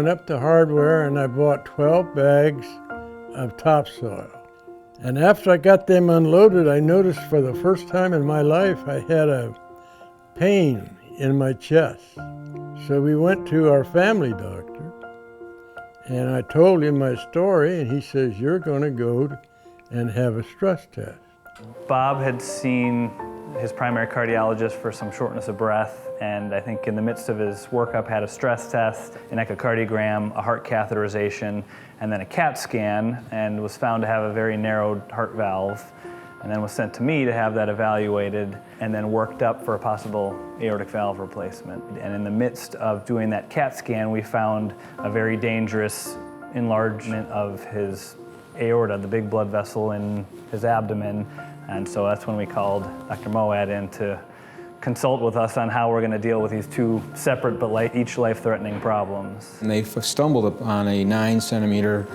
went up to hardware and I bought 12 bags of topsoil. And after I got them unloaded, I noticed for the first time in my life I had a pain in my chest. So we went to our family doctor and I told him my story, and he says, "You're going to go and have a stress test." Bob had seen his primary cardiologist for some shortness of breath, and I think in the midst of his workup had a stress test, an echocardiogram, a heart catheterization, and then a CAT scan, and was found to have a very narrowed heart valve, and then was sent to me to have that evaluated, and then worked up for a possible aortic valve replacement. And in the midst of doing that CAT scan, we found a very dangerous enlargement of his aorta, the big blood vessel in his abdomen. And so that's when we called Dr. Moad in to consult with us on how we're going to deal with these two separate but each life-threatening problems. And they stumbled upon a 9-centimeter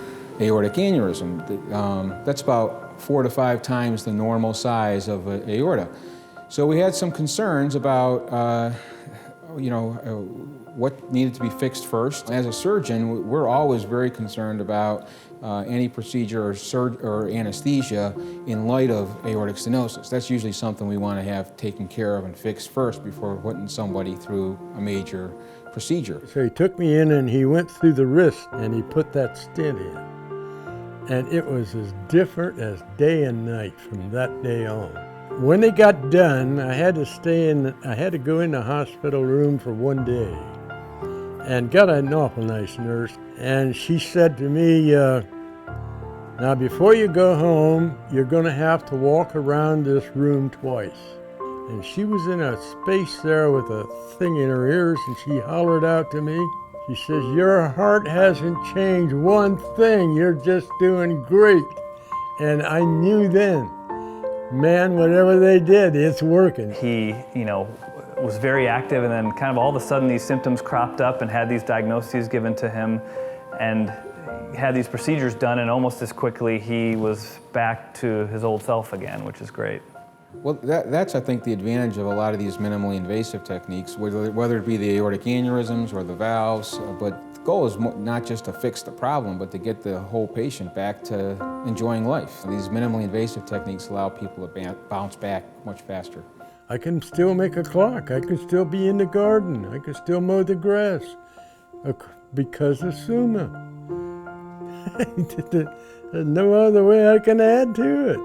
aortic aneurysm. That's about 4 to 5 times the normal size of an aorta. So we had some concerns about what needed to be fixed first. As a surgeon, we're always very concerned about any procedure or anesthesia in light of aortic stenosis. That's usually something we want to have taken care of and fixed first before putting somebody through a major procedure. So he took me in and he went through the wrist and he put that stent in. And it was as different as day and night from that day on. When they got done, I had to go in the hospital room for 1 day and got an awful nice nurse. And she said to me, "Now before you go home, you're going to have to walk around this room twice." And she was in a space there with a thing in her ears, and she hollered out to me. She says, "Your heart hasn't changed one thing. You're just doing great." And I knew then, man, whatever they did, it's working. He, was very active, and then kind of all of a sudden these symptoms cropped up and had these diagnoses given to him and had these procedures done, and almost as quickly he was back to his old self again, which is great. Well, that's, I think, the advantage of a lot of these minimally invasive techniques, whether it be the aortic aneurysms or the valves, but the goal is not just to fix the problem, but to get the whole patient back to enjoying life. These minimally invasive techniques allow people to bounce back much faster. I can still make a clock. I can still be in the garden. I can still mow the grass because of Summa. There's no other way I can add to it.